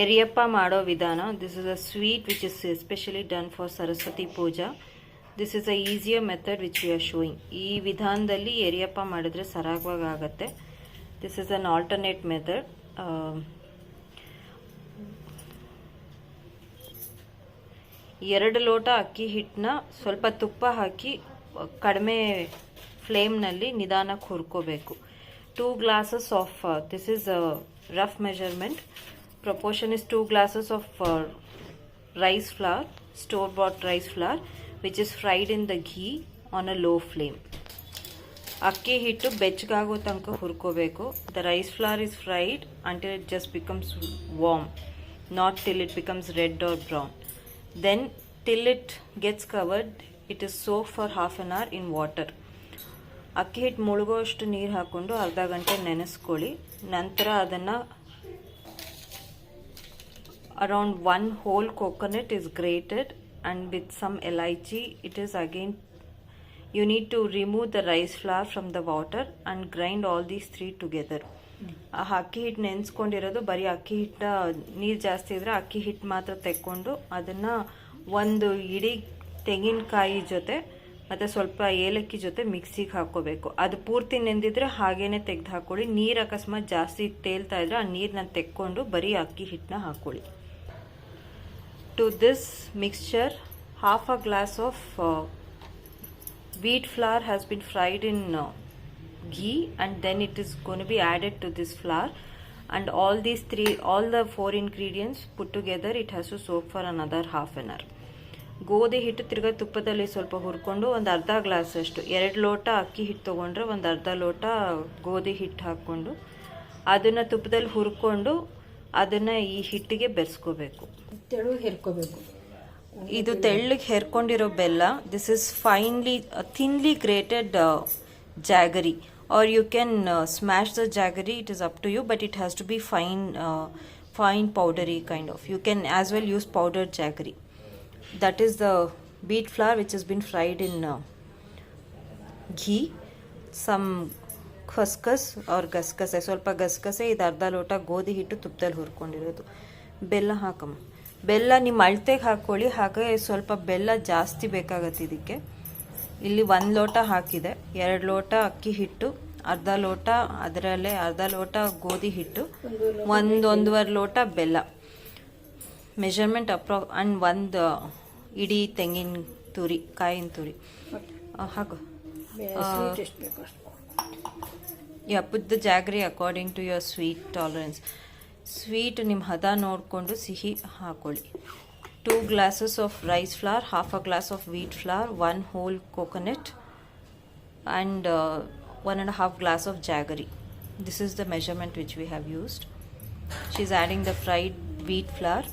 Eriyappa Mado Vidana. This is a sweet which is especially done for Saraswati Puja. This is a easier method which we are showing. ಈ ವಿಧಾನದಲ್ಲಿ Eriyappa ಮಾಡಿದ್ರೆ ಸರಾಗವಾಗಿ ಆಗುತ್ತೆ. This is an alternate method. 2 ಲೋಟ ಅಕ್ಕಿ ಹಿಟ್ಟನ್ನ ಸ್ವಲ್ಪ ತುಪ್ಪ ಹಾಕಿ ಕಡಿಮೆ ಫ್ಲೇಮ್ ನಲ್ಲಿ ನಿಧಾನಕ್ಕೆ ಹುರ್ಕೋಬೇಕು. 2 glasses of this is a rough measurement. Proportion is 2 glasses of rice flour, store bought rice flour, which is fried in the ghee on a low flame. ಅಕ್ಕಿ ಹಿಟ್ಟು ಬೆಚ್ಚಗಾಗೋ ತನಕ ಹುರ್ಕೋಬೇಕು. The rice flour is fried until it just becomes warm, not till it becomes red or brown. Then till it gets covered, it is soaked for half an hour in water. ಅಕ್ಕಿ ಹಿಟ್ಟು ಮುಳುಗೋಷ್ಟು ನೀರು ಹಾಕೊಂಡು ಅರ್ಧ ಗಂಟೆ ನೆನೆಸ್ಕೊಳ್ಳಿ. ನಂತರ ಅದನ್ನು around 1 whole coconut is grated, and with some elaichi, it is again, you need to remove the rice flour from the water and grind all these 3 together. ಅಕ್ಕಿ ಹಿಟ್ಟು ನೆನೆಸ್ಕೊಂಡಿರೋದು ಬರೀ ಅಕ್ಕಿ ಹಿಟ್ಟ ನೀರು ಜಾಸ್ತಿ ಇದ್ರೆ ಅಕ್ಕಿ ಹಿಟ್ಟು ಮಾತ್ರ ತೆಕ್ಕೊಂಡು ಅದನ್ನು ಒಂದು ಇಡೀ ತೆಂಗಿನಕಾಯಿ ಜೊತೆ ಮತ್ತು ಸ್ವಲ್ಪ ಏಲಕ್ಕಿ ಜೊತೆ ಮಿಕ್ಸಿಗೆ ಹಾಕ್ಕೋಬೇಕು. ಅದು ಪೂರ್ತಿ ನೆಂದಿದ್ರೆ ಹಾಗೇನೆ ತೆಗೆದು ಹಾಕ್ಕೊಳ್ಳಿ. ನೀರು ಅಕಸ್ಮಾತ್ ಜಾಸ್ತಿ ತೇಲ್ತಾ ಇದ್ರೆ ಆ ನೀರನ್ನ ತೆಕ್ಕೊಂಡು ಬರೀ ಅಕ್ಕಿ ಹಿಟ್ಟನ್ನ ಹಾಕ್ಕೊಳ್ಳಿ. To this mixture, half a glass of wheat flour has been fried in ghee, and then it is going to be added to this flour, and all the 4 ingredients put together, it has to soak for another half an hour. ಗೋಧಿ ಹಿಟ್ಟು ತಿರ್ಗಾ ತುಪ್ಪದಲ್ಲಿ ಸ್ವಲ್ಪ ಹುರ್ಕೊಂಡು ಒಂದು ಅರ್ಧ glass ಅಷ್ಟು 2 ಲೋಟ ಅಕ್ಕಿ ಹಿಟ್ಟು ತೊಗೊಂಡ್ರೆ ಒಂದು ಅರ್ಧ ಲೋಟ ಗೋಧಿ ಹಿಟ್ಟು ಹಾಕ್ಕೊಂಡು ಅದನ್ನು ತುಪ್ಪದಲ್ಲಿ ಹುರ್ಕೊಂಡು ಅದನ್ನು ಈ ಹಿಟ್ಟಿಗೆ ಬೆರೆಸ್ಕೋಬೇಕು. ಇದು ತೆಳ್ಳಗೆ ಹೆರ್ಕೊಂಡಿರೋ ಬೆಲ್ಲ. This is thinly grated jaggery, or you can smash the jaggery. It is up to you, but it has to be fine powdery kind of. You can as well use powdered jaggery. That is the wheat flour which has been fried in ghee. Some ಖಸ್ಖಸ್ ಅವ್ರ ಗಸಗಸೆ, ಸ್ವಲ್ಪ ಗಸಗಸೆ, ಇದು ಅರ್ಧ ಲೋಟ ಗೋಧಿ ಹಿಟ್ಟು ತುಪ್ಪದಲ್ಲಿ ಹುರ್ಕೊಂಡಿರೋದು. ಬೆಲ್ಲ ಹಾಕಮ್ಮ. ಬೆಲ್ಲ ನಿಮ್ಮ ಅಳತೆಗೆ ಹಾಕ್ಕೊಳ್ಳಿ. ಹಾಗೆ ಸ್ವಲ್ಪ ಬೆಲ್ಲ ಜಾಸ್ತಿ ಬೇಕಾಗತ್ತೆ ಇದಕ್ಕೆ. ಇಲ್ಲಿ 1 ಲೋಟ ಹಾಕಿದೆ. 2 ಲೋಟ ಅಕ್ಕಿ ಹಿಟ್ಟು, ಅರ್ಧ ಲೋಟ ಅದರಲ್ಲೇ ಅರ್ಧ ಲೋಟ ಗೋಧಿ ಹಿಟ್ಟು, 1-1.5 ಲೋಟ ಬೆಲ್ಲ. ಮೆಜರ್ಮೆಂಟ್ ಅಂಡ್ 1 ಇಡೀ ತೆಂಗಿನ ತುರಿ, ಕಾಯಿನ ತುರಿ ಹಾಕು. put the jaggery according to your sweet tolerance. Sweet ನಿಮ್ಮ ಹದ ನೋಡಿಕೊಂಡು ಸಿಹಿ ಹಾಕೊಳ್ಳಿ. 2 glasses of rice flour, half a glass of wheat flour, 1 whole coconut, and 1.5 glass of jaggery. This is the measurement which we have used. She's adding the fried wheat flour,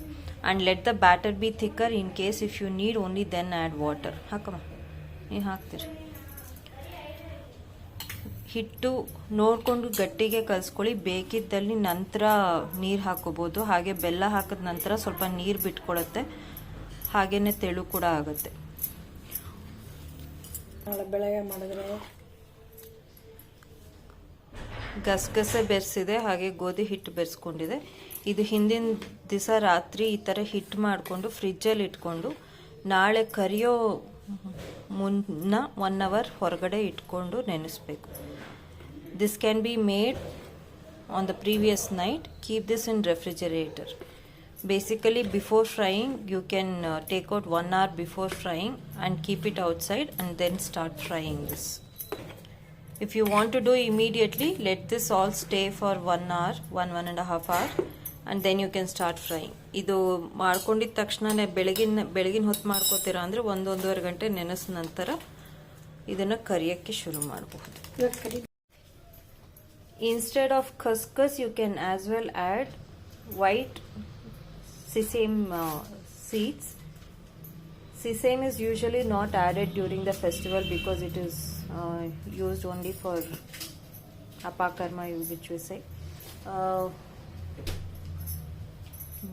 and let the batter be thicker. In case if you need, only then add water. ಹಾಕಮ್ಮ, ನೀವು ಹಾಕ್ತೀರಿ. ಹಿಟ್ಟು ನೋಡಿಕೊಂಡು ಗಟ್ಟಿಗೆ ಕಲಿಸ್ಕೊಳ್ಳಿ. ಬೇಕಿದ್ದಲ್ಲಿ ನಂತರ ನೀರು ಹಾಕೋಬೋದು. ಹಾಗೆ ಬೆಲ್ಲ ಹಾಕಿದ ನಂತರ ಸ್ವಲ್ಪ ನೀರು ಬಿಟ್ಕೊಡುತ್ತೆ. ಹಾಗೇನೆ ತೆಳು ಕೂಡ ಆಗುತ್ತೆ. ಬೆಳಗ್ಗೆ ಮಾಡಿದ್ರೆ ಗಸಗಸೆ ಬೆರೆಸಿದೆ, ಹಾಗೆ ಗೋಧಿ ಹಿಟ್ಟು ಬೆರೆಸ್ಕೊಂಡಿದೆ. ಇದು ಹಿಂದಿನ ದಿವಸ ರಾತ್ರಿ ಈ ಥರ ಹಿಟ್ಟು ಮಾಡಿಕೊಂಡು ಫ್ರಿಜ್ಜಲ್ಲಿ ಇಟ್ಕೊಂಡು ನಾಳೆ ಕರಿಯೋ ಮುನ್ನ 1 hour ಹೊರಗಡೆ ಇಟ್ಕೊಂಡು ನೆನೆಸ್ಬೇಕು. This can be made on the previous night. Keep this in refrigerator. Basically before frying, you can take out 1 hour before frying and keep it outside, and then start frying this. If you want to do immediately, let this all stay for 1 hour, 1.5 hour, and then you can start frying. ಇದು ಮಾಡ್ಕೊಂಡಿದ್ದ ತಕ್ಷಣನೇ ಬೆಳಗಿನ ಹೊತ್ತು ಮಾಡ್ಕೋತೀರಾ ಅಂದರೆ 1-1.5 ಗಂಟೆ ನೆನೆಸಿದ ನಂತರ ಇದನ್ನು ಕರಿಯೋಕ್ಕೆ ಶುರು ಮಾಡಬಹುದು. Instead of khaskhas, you can as well add white sesame seeds. Sesame is usually not added during the festival because it is used only for apakarma, which we say.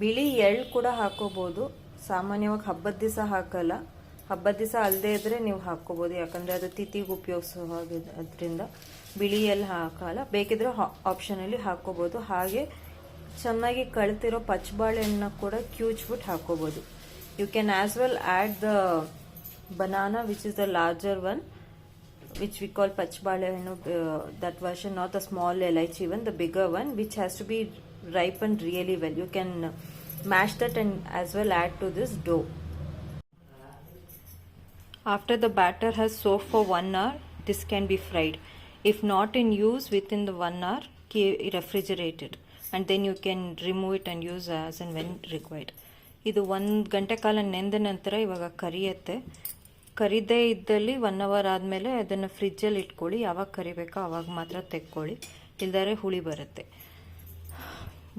ಬಿಳಿ ಎಳ್ಳು ಕೂಡ ಹಾಕೋಬಹುದು. ಸಾಮಾನ್ಯವಾಗಿ ಹಬ್ಬದ ದಿವಸ ಹಾಕಲ್ಲ. ಹಬ್ಬದ ದಿವಸ ಅಲ್ಲದೆ ಇದ್ರೆ ನೀವು ಹಾಕೋಬಹುದು, ಯಾಕಂದ್ರೆ ಅದು ತಿಥಿಗೆ ಉಪಯೋಗಿಸೋ ಹಾಗಿದ್ರಿಂದ ಬಿಳಿ ಎಳ್ಳು ಹಾಕಲ್ಲ. ಬೇಕಿದ್ರೆ ಆಪ್ಷನಲ್ಲಿ ಹಾಕೋಬಹುದು. ಹಾಗೆ ಚೆನ್ನಾಗಿ ಕಳ್ತಿರೋ ಪಚ್ಚಬಾಳೆಹಣ್ಣನ್ನ ಕೂಡ ಕ್ಯೂಚ್ಬಿಟ್ಟು ಹಾಕೋಬಹುದು. You can as well add the banana, which is the larger one, which we call pachbalehennu, that version, not the small elaichi one, the bigger one, which has to be ripened really well. You can mash that and as well add to this dough. After the batter has soaked for 1 hour, this can be fried. If not in use within the 1 hour, refrigerate it, and then you can remove it and use as and when required. ಇದು 1 ಗಂಟೆ ಕಾಲ ನೆಂದ ನಂತರ ಇವಾಗ ಕರಿಯುತ್ತೆ. ಕರಿದೇ ಇದ್ದಲ್ಲಿ 1 hour ಆದಮೇಲೆ ಅದನ್ನು ಫ್ರಿಜ್ಜಲ್ಲಿ ಇಟ್ಕೊಳ್ಳಿ. ಯಾವಾಗ ಕರಿಬೇಕೋ ಆವಾಗ ಮಾತ್ರ ತೆಕ್ಕೊಳ್ಳಿ, ಇಲ್ದರೆ ಹುಳಿ ಬರುತ್ತೆ.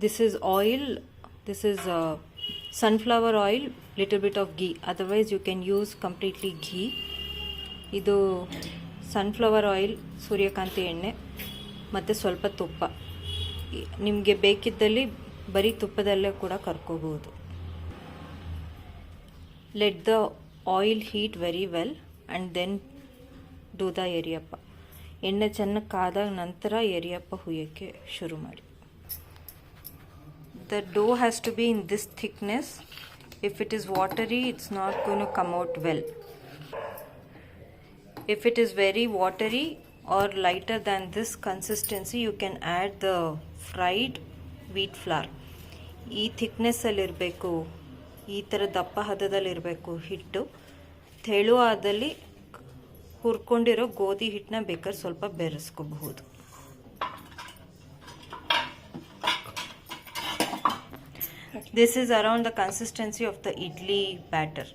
This is oil, this is sunflower oil, little bit of ghee, otherwise you can use completely ghee. ಇದು ಸನ್ಫ್ಲವರ್ ಆಯಿಲ್, ಸೂರ್ಯಕಾಂತಿ ಎಣ್ಣೆ ಮತ್ತು ಸ್ವಲ್ಪ ತುಪ್ಪ. ನಿಮಗೆ ಬೇಕಿದ್ದಲ್ಲಿ ಬರೀ ತುಪ್ಪದಲ್ಲೇ ಕೂಡ ಕರ್ಕೋಬಹುದು. Let the oil heat very well and then do the Eriyappa. ಎಣ್ಣೆ ಚೆನ್ನಾಗಿ ಕಾದ ನಂತರ ಎರಿಯಪ್ಪ ಹುಯ್ಯಕ್ಕೆ ಶುರು ಮಾಡಿ. The dough has to be in this thickness. If it is watery, it's not going to come out well. If it is very watery or lighter than this consistency, you can add the fried wheat flour. ಈ thickness ಅಲ್ಲಿ ಇರಬೇಕು, ಈ ಥರ ದಪ್ಪ ಹದದಲ್ಲಿರಬೇಕು ಹಿಟ್ಟು. ತೆಳು ಆದಲ್ಲಿ ಹುರ್ಕೊಂಡಿರೋ ಗೋಧಿ ಹಿಟ್ಟನ್ನ ಬೇಕಾದ್ರೆ ಸ್ವಲ್ಪ ಬೆರೆಸ್ಕೋಬಹುದು. This is around the consistency of the idli batter.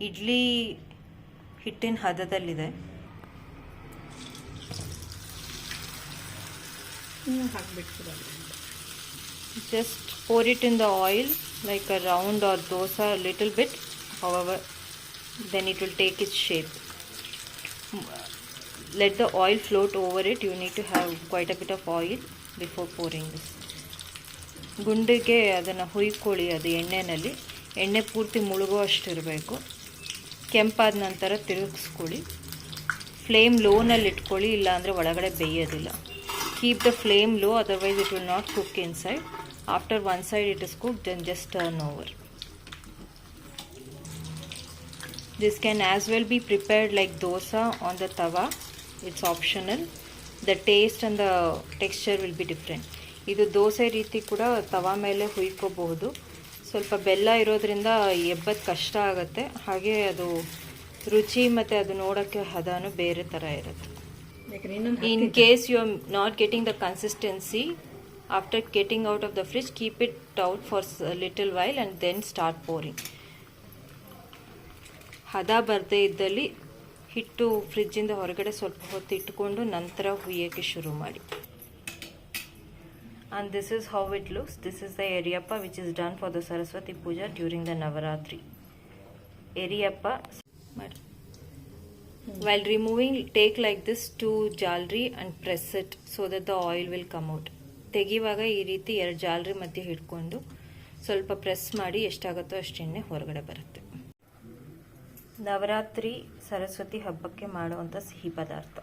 Idli ಹಿಟ್ಟಿನ ಹದದಲ್ಲಿದೆ. Just pour it in the oil like a round or dosa, a little bit, however, then it will take its shape. Let the oil float over it. You need to have quite a bit of oil before pouring this. ಗುಂಡಿಗೆ ಅದನ್ನು ಹುಯ್ಕೊಳ್ಳಿ. ಅದು ಎಣ್ಣೆಯಲ್ಲಿ ಎಣ್ಣೆ ಪೂರ್ತಿ ಮುಳುಗೋ ಅಷ್ಟಿರಬೇಕು. ಕೆಂಪಾದ ನಂತರ ತಿರುಗಿಸ್ಕೊಳ್ಳಿ. Flame ಲೋನಲ್ಲಿ ಇಟ್ಕೊಳ್ಳಿ, ಇಲ್ಲಾಂದರೆ ಒಳಗಡೆ ಬೇಯೋದಿಲ್ಲ. Keep the flame low, otherwise it will not cook inside. After one side it is cooked, then just turn over. This can as well be prepared like dosa on the tawa. It's optional. The taste and the texture will be different. ಇದು ದೋಸೆ ರೀತಿ ಕೂಡ ತವಾ ಮೇಲೆ ಹುಯ್ಕೋಬಹುದು. ಸ್ವಲ್ಪ ಬೆಲ್ಲ ಇರೋದ್ರಿಂದ ಎಬ್ಬತ್ತು ಕಷ್ಟ ಆಗುತ್ತೆ. ಹಾಗೆ ಅದು ರುಚಿ ಮತ್ತು ಅದು ನೋಡೋಕ್ಕೆ ಹದನೂ ಬೇರೆ ಥರ ಇರುತ್ತೆ. In case you are not getting the consistency, after getting out of the fridge, keep it out for a little while and then start pouring. ಹದ ಬರದೇ ಇದ್ದಲ್ಲಿ ಹಿಟ್ಟು ಫ್ರಿಜ್ಜಿಂದ ಹೊರಗಡೆ ಸ್ವಲ್ಪ ಹೊತ್ತು ಇಟ್ಕೊಂಡು ನಂತರ ಹುಯ್ಯಕ್ಕೆ ಶುರು ಮಾಡಿ. And this is how it looks. This is the Eriyappa which is done for the Saraswati Puja during the Navaratri. Eriyappa. While removing, take like this to jalri and press it so that the oil will come out. ತೆಗಿವಾಗ ಈ ರೀತಿ 2 ಜಾಲರಿ ಮಧ್ಯೆ ಹಿಡ್ಕೊಂಡು ಸ್ವಲ್ಪ press ಮಾಡಿ ಎಷ್ಟಾಗುತ್ತೋ ಅಷ್ಟು ಎಣ್ಣೆ ಹೊರಗಡೆ ಬರುತ್ತೆ. ನವರಾತ್ರಿ ಸರಸ್ವತಿ ಹಬ್ಬಕ್ಕೆ ಮಾಡುವಂಥ ಸಿಹಿ ಪದಾರ್ಥ.